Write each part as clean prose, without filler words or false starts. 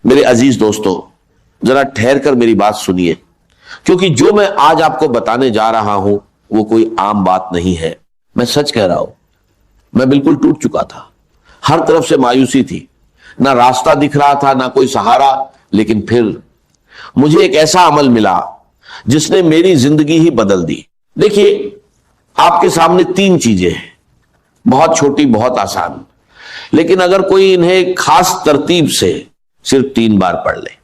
میرے عزیز دوستو، ذرا ٹھہر کر میری بات سنیے، کیونکہ جو میں آج آپ کو بتانے جا رہا ہوں وہ کوئی عام بات نہیں ہے۔ میں سچ کہہ رہا ہوں، میں بالکل ٹوٹ چکا تھا، ہر طرف سے مایوسی تھی، نہ راستہ دکھ رہا تھا نہ کوئی سہارا، لیکن پھر مجھے ایک ایسا عمل ملا جس نے میری زندگی ہی بدل دی۔ دیکھیے، آپ کے سامنے 3 چیزیں ہیں، بہت چھوٹی، بہت آسان، لیکن اگر کوئی انہیں خاص ترتیب سے صرف 3 بار پڑھ لے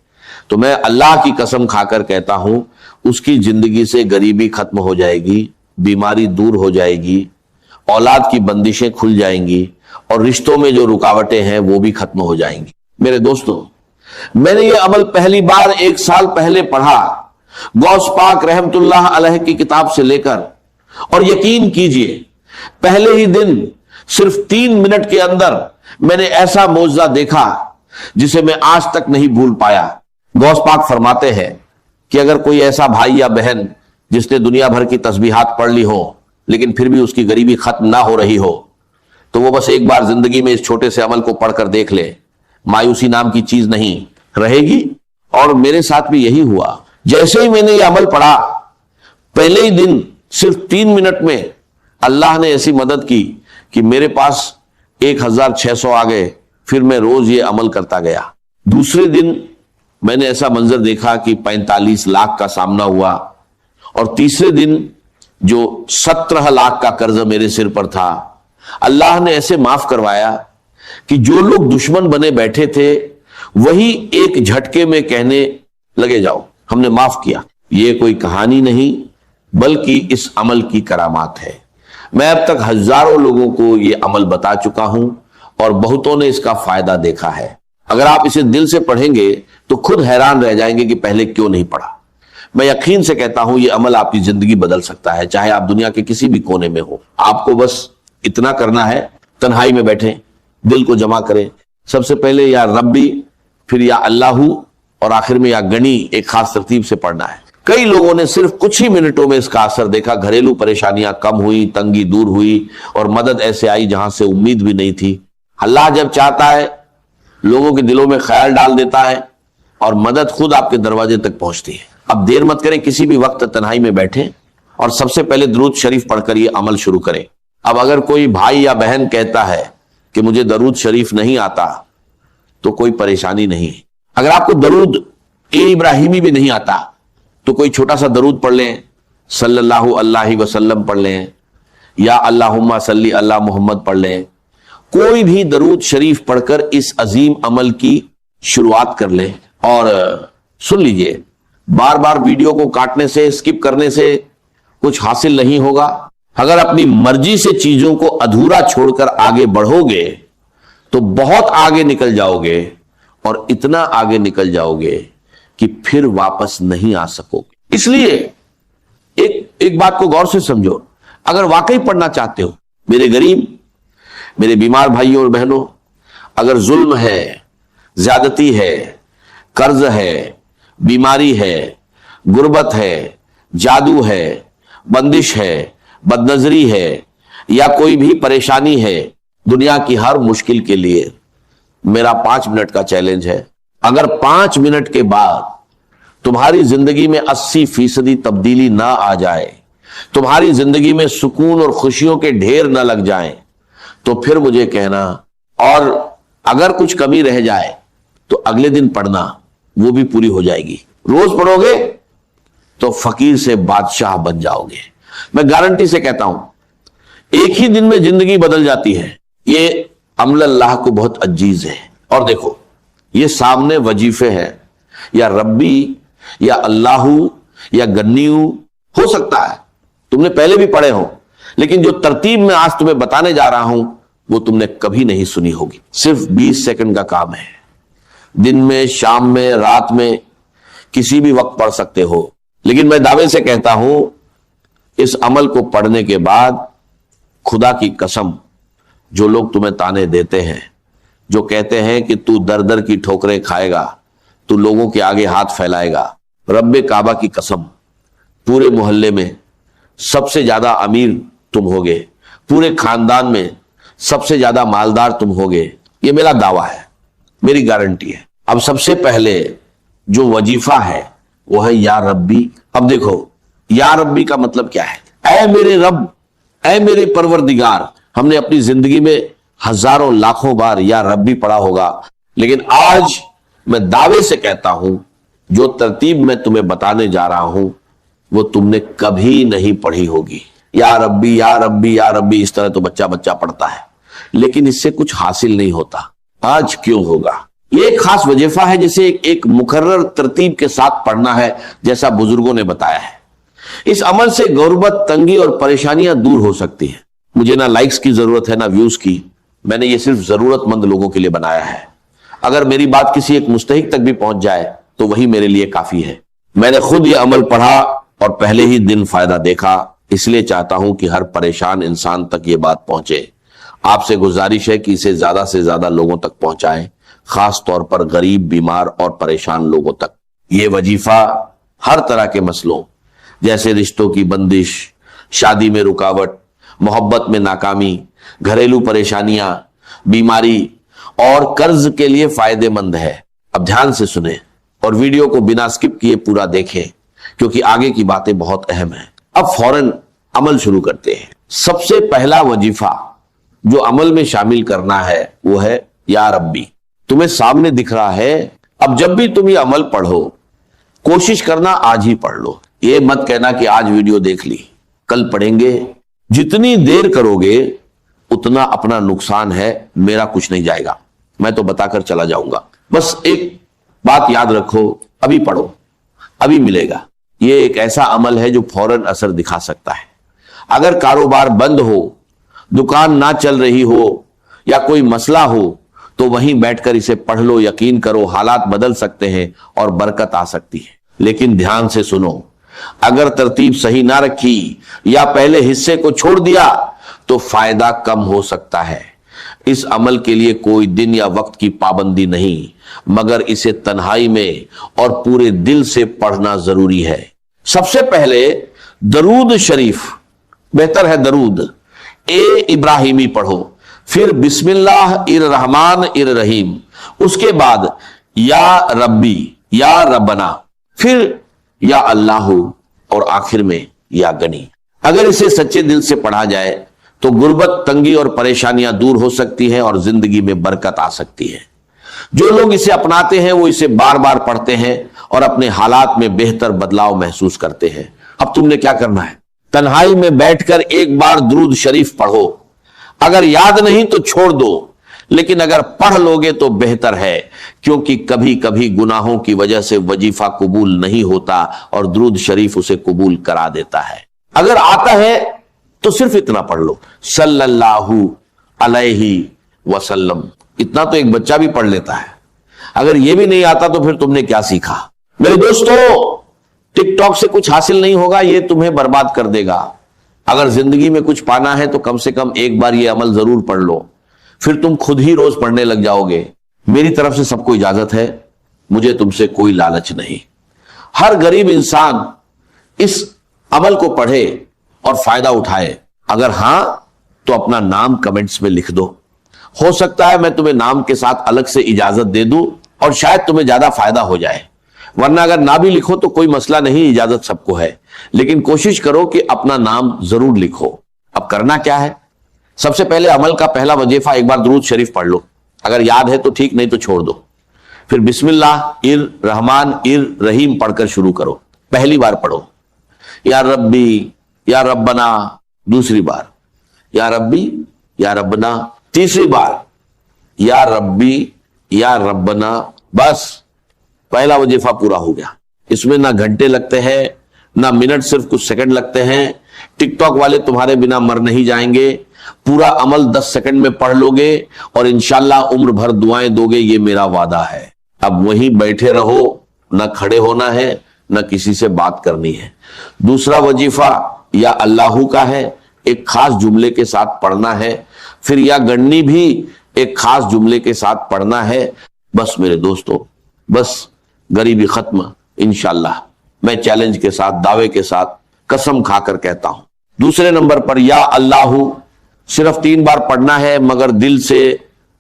تو میں اللہ کی قسم کھا کر کہتا ہوں اس کی زندگی سے غریبی ختم ہو جائے گی، بیماری دور ہو جائے گی، اولاد کی بندشیں کھل جائیں گی، اور رشتوں میں جو رکاوٹیں ہیں وہ بھی ختم ہو جائیں گی۔ میرے دوستو، میں نے یہ عمل پہلی بار 1 سال پہلے پڑھا، غوث پاک رحمت اللہ علیہ کی کتاب سے لے کر، اور یقین کیجئے پہلے ہی دن صرف 3 منٹ کے اندر میں نے ایسا معجزہ دیکھا جسے میں آج تک نہیں بھول پایا۔ غوث پاک فرماتے ہیں کہ اگر کوئی ایسا بھائی یا بہن جس نے دنیا بھر کی تسبیحات پڑھ لی ہو لیکن پھر بھی اس کی غریبی ختم نہ ہو رہی ہو تو وہ بس ایک بار زندگی میں اس چھوٹے سے عمل کو پڑھ کر دیکھ لے، مایوسی نام کی چیز نہیں رہے گی۔ اور میرے ساتھ بھی یہی ہوا، جیسے ہی میں نے یہ عمل پڑھا پہلے ہی دن صرف 3 منٹ میں اللہ نے ایسی مدد کی کہ میرے پاس 1600 آ گئے، پھر میں روز یہ عمل کرتا گیا۔ دوسرے دن میں نے ایسا منظر دیکھا کہ 45 لاکھ کا سامنا ہوا، اور تیسرے دن جو 17 لاکھ کا قرض میرے سر پر تھا اللہ نے ایسے معاف کروایا کہ جو لوگ دشمن بنے بیٹھے تھے وہی ایک جھٹکے میں کہنے لگے جاؤ ہم نے معاف کیا۔ یہ کوئی کہانی نہیں بلکہ اس عمل کی کرامات ہے۔ میں اب تک ہزاروں لوگوں کو یہ عمل بتا چکا ہوں اور بہتوں نے اس کا فائدہ دیکھا ہے۔ اگر آپ اسے دل سے پڑھیں گے تو خود حیران رہ جائیں گے کہ پہلے کیوں نہیں پڑھا۔ میں یقین سے کہتا ہوں یہ عمل آپ کی زندگی بدل سکتا ہے، چاہے آپ دنیا کے کسی بھی کونے میں ہو۔ آپ کو بس اتنا کرنا ہے، تنہائی میں بیٹھیں، دل کو جمع کریں، سب سے پہلے یا ربی، پھر یا اللہ، اور آخر میں یا گنی، ایک خاص ترتیب سے پڑھنا ہے۔ کئی لوگوں نے صرف کچھ ہی منٹوں میں اس کا اثر دیکھا، گھریلو پریشانیاں کم ہوئی، تنگی دور ہوئی، اور مدد ایسے آئی جہاں سے امید بھی نہیں تھی۔ اللہ جب چاہتا ہے لوگوں کے دلوں میں خیال ڈال دیتا ہے اور مدد خود آپ کے دروازے تک پہنچتی ہے۔ اب دیر مت کریں، کسی بھی وقت تنہائی میں بیٹھیں اور سب سے پہلے درود شریف پڑھ کر یہ عمل شروع کریں۔ اب اگر کوئی بھائی یا بہن کہتا ہے کہ مجھے درود شریف نہیں آتا تو کوئی پریشانی نہیں۔ اگر آپ کو درود ابراہیمی بھی نہیں آتا تو کوئی چھوٹا سا درود پڑھ لیں، صلی اللہ علیہ وسلم پڑھ لیں، یا اللہم صلی اللہ محمد پڑھ لیں۔ کوئی بھی درود شریف پڑھ کر اس عظیم عمل کی شروعات کر لیں۔ اور سن لیجئے، بار بار ویڈیو کو کاٹنے سے، اسکپ کرنے سے کچھ حاصل نہیں ہوگا۔ اگر اپنی مرضی سے چیزوں کو ادھورا چھوڑ کر آگے بڑھو گے تو بہت آگے نکل جاؤ گے، اور اتنا آگے نکل جاؤ گے کہ پھر واپس نہیں آ سکو گے۔ اس لیے ایک بات کو غور سے سمجھو، اگر واقعی پڑھنا چاہتے ہو، میرے غریب، میرے بیمار بھائیوں اور بہنوں، اگر ظلم ہے، زیادتی ہے، قرض ہے، بیماری ہے، غربت ہے، جادو ہے، بندش ہے، بد نظری ہے، یا کوئی بھی پریشانی ہے، دنیا کی ہر مشکل کے لیے میرا 5 منٹ کا چیلنج ہے۔ اگر 5 منٹ کے بعد تمہاری زندگی میں 80% تبدیلی نہ آ جائے، تمہاری زندگی میں سکون اور خوشیوں کے ڈھیر نہ لگ جائیں، تو پھر مجھے کہنا، اور اگر کچھ کمی رہ جائے تو اگلے دن پڑھنا، وہ بھی پوری ہو جائے گی۔ روز پڑھو گے تو فقیر سے بادشاہ بن جاؤ گے۔ میں گارنٹی سے کہتا ہوں ایک ہی دن میں زندگی بدل جاتی ہے۔ یہ عمل اللہ کو بہت عزیز ہے۔ اور دیکھو، یہ سامنے وظیفے ہیں، یا ربی، یا اللہ، یا گنیو، ہو سکتا ہے تم نے پہلے بھی پڑھے ہوں، لیکن جو ترتیب میں آج تمہیں بتانے جا رہا ہوں وہ تم نے کبھی نہیں سنی ہوگی۔ صرف 20 سیکنڈ کا کام ہے، دن میں، شام میں، رات میں، کسی بھی وقت پڑھ سکتے ہو۔ لیکن میں دعوے سے کہتا ہوں اس عمل کو پڑھنے کے بعد خدا کی قسم، جو لوگ تمہیں تانے دیتے ہیں، جو کہتے ہیں کہ تو در در کی ٹھوکریں کھائے گا، تو لوگوں کے آگے ہاتھ پھیلائے گا، رب کعبہ کی قسم، پورے محلے میں سب سے زیادہ امیر تم ہوگے، پورے خاندان میں سب سے زیادہ مالدار تم ہوگے۔ یہ میرا دعویٰ ہے، میری گارنٹی ہے۔ اب سب سے پہلے جو وظیفہ ہے وہ ہے یا ربی. اب دیکھو یا ربی کا مطلب کیا ہے؟ اے میرے رب، اے میرے پروردگار. ہم نے اپنی زندگی میں ہزاروں لاکھوں بار یا ربی پڑھا ہوگا، لیکن آج میں دعوے سے کہتا ہوں جو ترتیب میں تمہیں بتانے جا رہا ہوں وہ تم نے کبھی نہیں پڑھی ہوگی. یا ربی یا ربی یا ربی اس طرح تو بچہ پڑھتا ہے، لیکن اس سے کچھ حاصل نہیں ہوتا. آج کیوں ہوگا؟ یہ ایک خاص وظیفہ ہے جسے ایک مقرر ترتیب کے ساتھ پڑھنا ہے، جیسا بزرگوں نے بتایا ہے. اس عمل سے غربت، تنگی اور پریشانیاں دور ہو سکتی ہیں. مجھے نہ لائکس کی ضرورت ہے نہ ویوز کی، میں نے یہ صرف ضرورت مند لوگوں کے لیے بنایا ہے. اگر میری بات کسی ایک مستحق تک بھی پہنچ جائے تو وہی میرے لیے کافی ہے. میں نے خود یہ عمل پڑھا اور پہلے ہی دن فائدہ دیکھا، اس لیے چاہتا ہوں کہ ہر پریشان انسان تک یہ بات پہنچے. آپ سے گزارش ہے کہ اسے زیادہ سے زیادہ لوگوں تک پہنچائیں، خاص طور پر غریب، بیمار اور پریشان لوگوں تک. یہ وظیفہ ہر طرح کے مسئلوں جیسے رشتوں کی بندش، شادی میں رکاوٹ، محبت میں ناکامی، گھریلو پریشانیاں، بیماری اور قرض کے لیے فائدہ مند ہے. اب دھیان سے سنیں اور ویڈیو کو بنا سکپ کیے پورا دیکھیں، کیونکہ آگے کی باتیں بہت اہم ہیں. اب فوراً عمل شروع کرتے ہیں. سب سے پہلا وظیفہ جو عمل میں شامل کرنا ہے وہ ہے یا ربی. تمہیں سامنے دکھ رہا ہے. اب جب بھی تم یہ عمل پڑھو کوشش کرنا آج ہی پڑھ لو. یہ مت کہنا کہ آج ویڈیو دیکھ لی کل پڑھیں گے. جتنی دیر کرو گے اتنا اپنا نقصان ہے، میرا کچھ نہیں جائے گا، میں تو بتا کر چلا جاؤں گا. بس ایک بات یاد رکھو، ابھی پڑھو ابھی ملے گا. یہ ایک ایسا عمل ہے جو فوراً اثر دکھا سکتا ہے. اگر کاروبار بند ہو، دکان نہ چل رہی ہو یا کوئی مسئلہ ہو تو وہیں بیٹھ کر اسے پڑھ لو. یقین کرو حالات بدل سکتے ہیں اور برکت آ سکتی ہے. لیکن دھیان سے سنو، اگر ترتیب صحیح نہ رکھی یا پہلے حصے کو چھوڑ دیا تو فائدہ کم ہو سکتا ہے. اس عمل کے لیے کوئی دن یا وقت کی پابندی نہیں، مگر اسے تنہائی میں اور پورے دل سے پڑھنا ضروری ہے. سب سے پہلے درود شریف، بہتر ہے درود ابراہیمی پڑھو، پھر بسم اللہ الرحمن الرحیم، اس کے بعد یا ربی یا ربنا، پھر یا اللہ اور آخر میں یا گنی. اگر اسے سچے دل سے پڑھا جائے تو غربت، تنگی اور پریشانیاں دور ہو سکتی ہیں اور زندگی میں برکت آ سکتی ہے. جو لوگ اسے اپناتے ہیں وہ اسے بار بار پڑھتے ہیں اور اپنے حالات میں بہتر بدلاؤ محسوس کرتے ہیں. اب تم نے کیا کرنا ہے؟ تنہائی میں بیٹھ کر ایک بار درود شریف پڑھو. اگر یاد نہیں تو چھوڑ دو، لیکن اگر پڑھ لوگے تو بہتر ہے، کیونکہ کبھی کبھی گناہوں کی وجہ سے وظیفہ قبول نہیں ہوتا اور درود شریف اسے قبول کرا دیتا ہے. اگر آتا ہے تو صرف اتنا پڑھ لو، صلی اللہ علیہ وسلم. اتنا تو ایک بچہ بھی پڑھ لیتا ہے. اگر یہ بھی نہیں آتا تو پھر تم نے کیا سیکھا؟ میرے دوستو، ٹک ٹاک سے کچھ حاصل نہیں ہوگا، یہ تمہیں برباد کر دے گا. اگر زندگی میں کچھ پانا ہے تو کم سے کم ایک بار یہ عمل ضرور پڑھ لو، پھر تم خود ہی روز پڑھنے لگ جاؤ گے. میری طرف سے سب کو اجازت ہے، مجھے تم سے کوئی لالچ نہیں. ہر غریب انسان اس عمل کو پڑھے اور فائدہ اٹھائے. اگر ہاں تو اپنا نام کمنٹس میں لکھ دو. ہو سکتا ہے میں تمہیں نام کے ساتھ الگ سے اجازت دے دوں اور شاید تمہیں زیادہ فائدہ ہو جائے. ورنہ اگر نہ بھی لکھو تو کوئی مسئلہ نہیں، اجازت سب کو ہے، لیکن کوشش کرو کہ اپنا نام ضرور لکھو. اب کرنا کیا ہے؟ سب سے پہلے عمل کا پہلا وظیفہ ایک بار درود شریف پڑھ لو. اگر یاد ہے تو ٹھیک، نہیں تو چھوڑ دو. پھر بسم اللہ الرحمن الرحیم پڑھ کر شروع کرو. پہلی بار پڑھو یا ربی یا ربنا، دوسری بار یا ربی یا ربنا، تیسری بار یا ربی یا ربنا. بس پہلا وظیفہ پورا ہو گیا. اس میں نہ گھنٹے لگتے ہیں نہ منٹ، صرف کچھ سیکنڈ لگتے ہیں. ٹک ٹاک والے تمہارے بنا مر نہیں جائیں گے. پورا عمل 10 سیکنڈ میں پڑھ لو گے اور انشاءاللہ عمر بھر دعائیں دو گے، یہ میرا وعدہ ہے. اب وہیں بیٹھے رہو، نہ کھڑے ہونا ہے نہ کسی سے بات کرنی ہے. دوسرا وظیفہ یا اللہ کا ہے، ایک خاص جملے کے ساتھ پڑھنا ہے. پھر یا گنی بھی ایک خاص جملے کے ساتھ پڑھنا ہے. بس میرے دوستو، بس غریبی ختم انشاءاللہ. میں چیلنج کے ساتھ، دعوے کے ساتھ قسم کھا کر کہتا ہوں. دوسرے نمبر پر یا اللہ صرف 3 بار پڑھنا ہے، مگر دل سے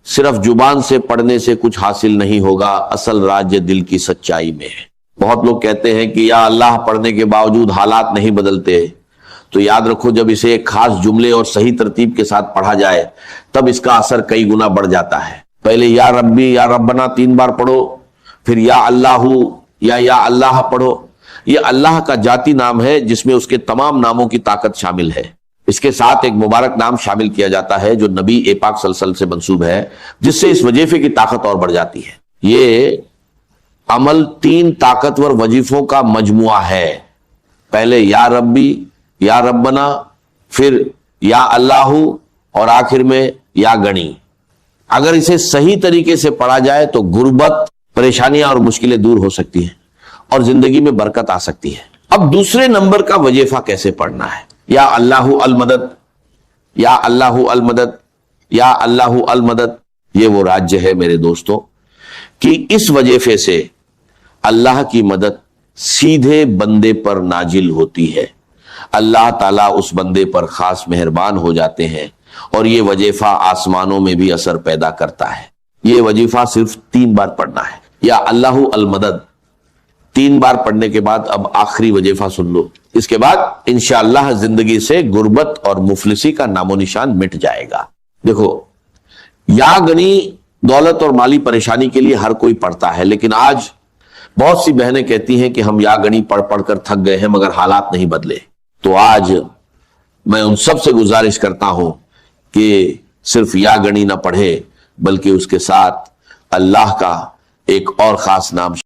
صرف زبان سے پڑھنے سے کچھ حاصل نہیں ہوگا، اصل راج دل کی سچائی میں ہے۔ بہت لوگ کہتے ہیں کہ یا اللہ پڑھنے کے باوجود حالات نہیں بدلتے، تو یاد رکھو جب اسے ایک خاص جملے اور صحیح ترتیب کے ساتھ پڑھا جائے تب اس کا اثر کئی گنا بڑھ جاتا ہے۔ پہلے یا ربی یا ربنا 3 بار پڑھو، پھر یا اللہ یا اللہ پڑھو۔ یہ اللہ کا ذاتی نام ہے جس میں اس کے تمام ناموں کی طاقت شامل ہے۔ اس کے ساتھ ایک مبارک نام شامل کیا جاتا ہے جو نبی پاک صلی اللہ علیہ وسلم سے منسوب ہے، جس سے اس وظیفے کی طاقت اور بڑھ جاتی ہے۔ یہ عمل 3 طاقتور وظیفوں کا مجموعہ ہے۔ پہلے یا ربی یا ربنا، پھر یا اللہ، اور آخر میں یا گنی۔ اگر اسے صحیح طریقے سے پڑھا جائے تو غربت، پریشانیاں اور مشکلیں دور ہو سکتی ہیں اور زندگی میں برکت آ سکتی ہے۔ اب دوسرے نمبر کا وظیفہ کیسے پڑھنا ہے؟ یا اللہ المدد، یا اللہ المدد، یا اللہ المدد۔ یہ وہ راج ہے میرے دوستوں کہ اس وظیفے سے اللہ کی مدد سیدھے بندے پر نازل ہوتی ہے۔ اللہ تعالیٰ اس بندے پر خاص مہربان ہو جاتے ہیں اور یہ وظیفہ آسمانوں میں بھی اثر پیدا کرتا ہے۔ یہ وظیفہ صرف 3 بار پڑھنا ہے، یا اللہ المدد 3 بار پڑھنے کے بعد اب آخری وظیفہ سن لو۔ اس کے بعد انشاءاللہ زندگی سے غربت اور مفلسی کا نام و نشان مٹ جائے گا۔ دیکھو، یا گنی دولت اور مالی پریشانی کے لیے ہر کوئی پڑھتا ہے، لیکن آج بہت سی بہنیں کہتی ہیں کہ ہم یا گنی پڑھ پڑھ کر تھک گئے ہیں مگر حالات نہیں بدلے۔ تو آج میں ان سب سے گزارش کرتا ہوں کہ صرف یا گنی نہ پڑھے بلکہ اس کے ساتھ اللہ کا ایک اور خاص نام